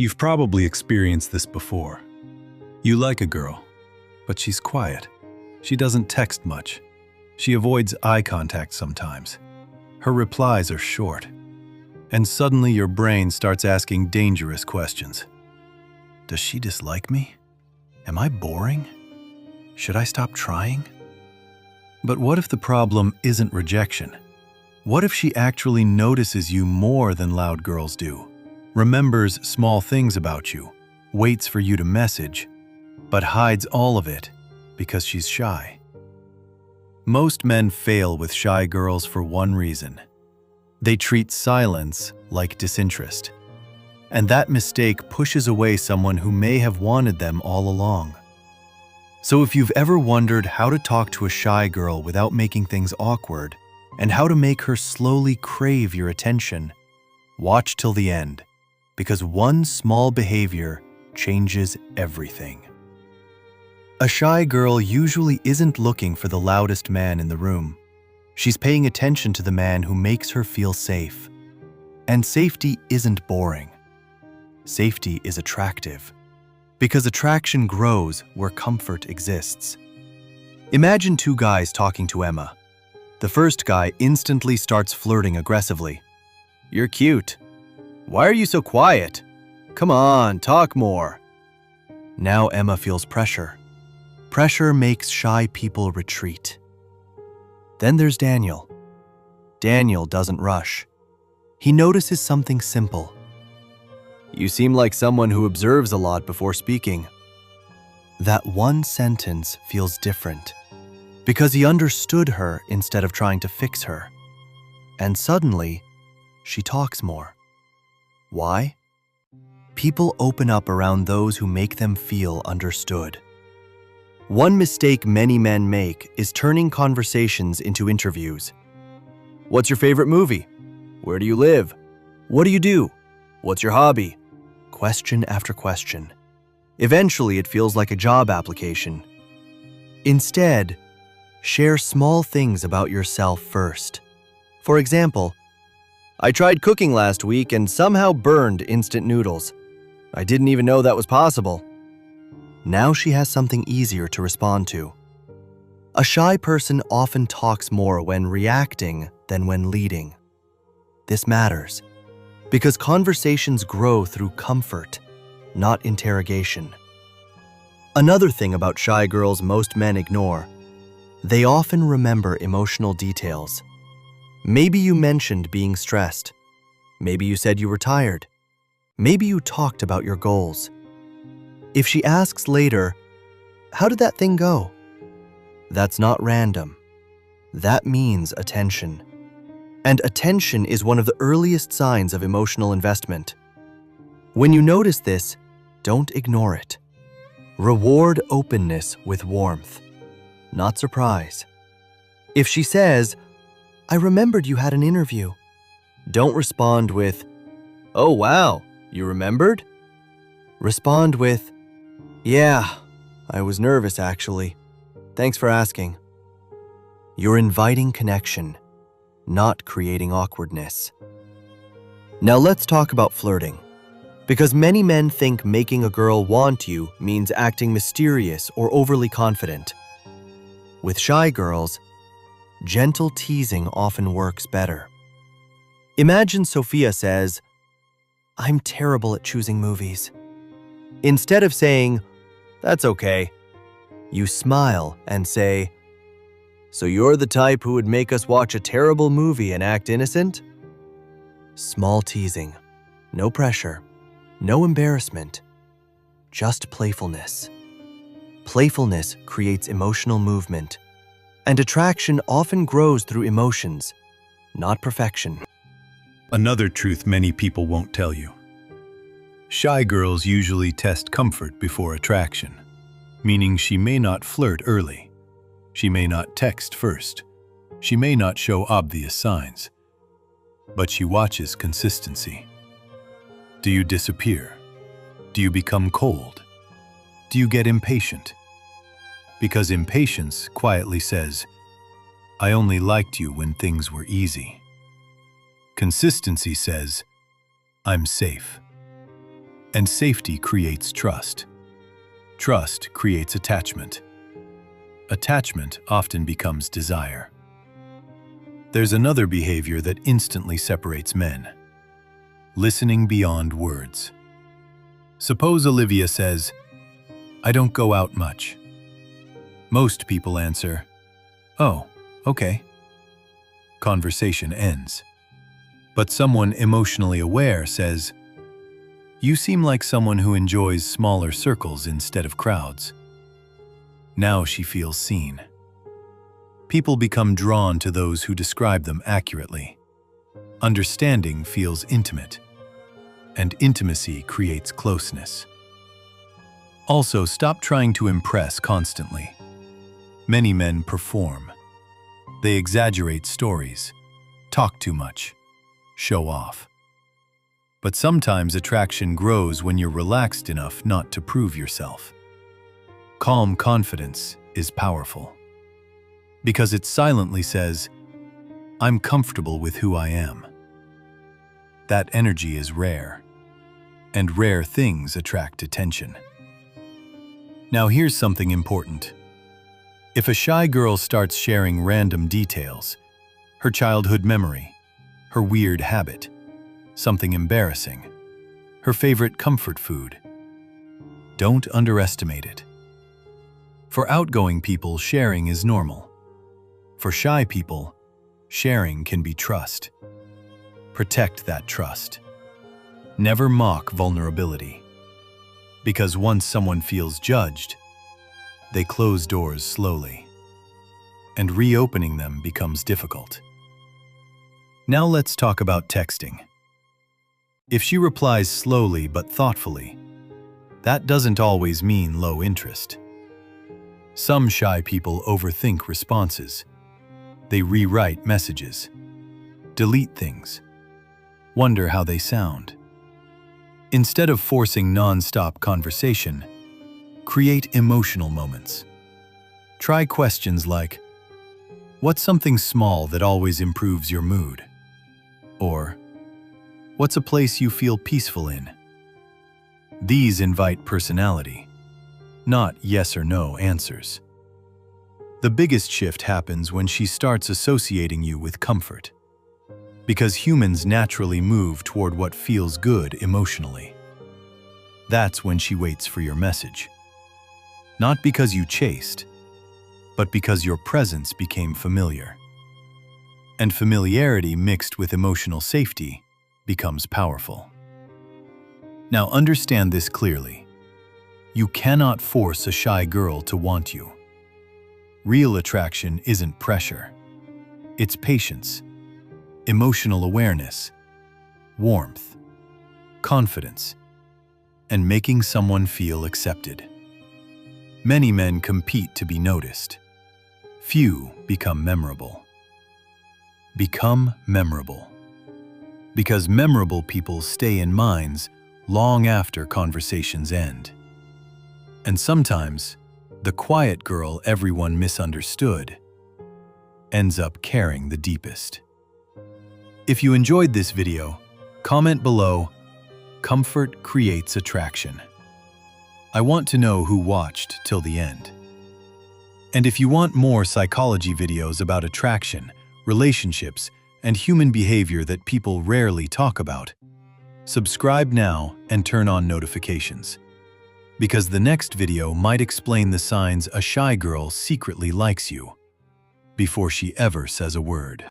You've probably experienced this before. You like a girl, but she's quiet. She doesn't text much. She avoids eye contact sometimes. Her replies are short. And suddenly your brain starts asking dangerous questions. Does she dislike me? Am I boring? Should I stop trying? But what if the problem isn't rejection? What if she actually notices you more than loud girls do? Remembers small things about you, waits for you to message, but hides all of it because she's shy. Most men fail with shy girls for one reason. They treat silence like disinterest. And that mistake pushes away someone who may have wanted them all along. So if you've ever wondered how to talk to a shy girl without making things awkward, and how to make her slowly crave your attention, watch till the end, because one small behavior changes everything. A shy girl usually isn't looking for the loudest man in the room. She's paying attention to the man who makes her feel safe. And safety isn't boring. Safety is attractive, because attraction grows where comfort exists. Imagine two guys talking to Emma. The first guy instantly starts flirting aggressively. "You're cute. Why are you so quiet? Come on, talk more." Now Emma feels pressure. Pressure makes shy people retreat. Then there's Daniel. Daniel doesn't rush. He notices something simple. "You seem like someone who observes a lot before speaking." That one sentence feels different, because he understood her instead of trying to fix her. And suddenly, she talks more. Why? People open up around those who make them feel understood. One mistake many men make is turning conversations into interviews. "What's your favorite movie? Where do you live? What do you do? What's your hobby?" Question after question. Eventually, it feels like a job application. Instead, share small things about yourself first. For example, "I tried cooking last week and somehow burned instant noodles. I didn't even know that was possible." Now she has something easier to respond to. A shy person often talks more when reacting than when leading. This matters, because conversations grow through comfort, not interrogation. Another thing about shy girls most men ignore: they often remember emotional details. Maybe you mentioned being stressed. Maybe you said you were tired. Maybe you talked about your goals. If she asks later, "How did that thing go?" that's not random. That means attention. And attention is one of the earliest signs of emotional investment. When you notice this, don't ignore it. Reward openness with warmth, not surprise. If she says, "I remembered you had an interview," don't respond with, "Oh wow, you remembered?" Respond with, "Yeah, I was nervous actually. Thanks for asking." You're inviting connection, not creating awkwardness. Now let's talk about flirting, because many men think making a girl want you means acting mysterious or overly confident. With shy girls, gentle teasing often works better. Imagine Sophia says, "I'm terrible at choosing movies." Instead of saying, "That's okay," you smile and say, "So you're the type who would make us watch a terrible movie and act innocent?" Small teasing, no pressure, no embarrassment, just playfulness. Playfulness creates emotional movement, and attraction often grows through emotions, not perfection. Another truth many people won't tell you. Shy girls usually test comfort before attraction, meaning she may not flirt early. She may not text first. She may not show obvious signs. But she watches consistency. Do you disappear? Do you become cold? Do you get impatient? Because impatience quietly says, "I only liked you when things were easy." Consistency says, "I'm safe." And safety creates trust. Trust creates attachment. Attachment often becomes desire. There's another behavior that instantly separates men: listening beyond words. Suppose Olivia says, "I don't go out much." Most people answer, "Oh, okay." Conversation ends. But someone emotionally aware says, "You seem like someone who enjoys smaller circles instead of crowds." Now she feels seen. People become drawn to those who describe them accurately. Understanding feels intimate, and intimacy creates closeness. Also, stop trying to impress constantly. Many men perform. They exaggerate stories, talk too much, show off. But sometimes attraction grows when you're relaxed enough not to prove yourself. Calm confidence is powerful, because it silently says, "I'm comfortable with who I am." That energy is rare, and rare things attract attention. Now here's something important. If a shy girl starts sharing random details, her childhood memory, her weird habit, something embarrassing, her favorite comfort food, don't underestimate it. For outgoing people, sharing is normal. For shy people, sharing can be trust. Protect that trust. Never mock vulnerability. Because once someone feels judged, they close doors slowly, and reopening them becomes difficult. Now let's talk about texting. If she replies slowly but thoughtfully, that doesn't always mean low interest. Some shy people overthink responses. They rewrite messages, delete things, wonder how they sound. Instead of forcing non-stop conversation, create emotional moments. Try questions like, "What's something small that always improves your mood?" Or, "What's a place you feel peaceful in?" These invite personality, not yes or no answers. The biggest shift happens when she starts associating you with comfort, because humans naturally move toward what feels good emotionally. That's when she waits for your message. Not because you chased, but because your presence became familiar. And familiarity mixed with emotional safety becomes powerful. Now understand this clearly. You cannot force a shy girl to want you. Real attraction isn't pressure. It's patience, emotional awareness, warmth, confidence, and making someone feel accepted. Many men compete to be noticed. Few become memorable. Become memorable. Because memorable people stay in minds long after conversations end. And sometimes, the quiet girl everyone misunderstood ends up caring the deepest. If you enjoyed this video, comment below, "Comfort creates attraction." I want to know who watched till the end. And if you want more psychology videos about attraction, relationships, and human behavior that people rarely talk about, subscribe now and turn on notifications. Because the next video might explain the signs a shy girl secretly likes you before she ever says a word.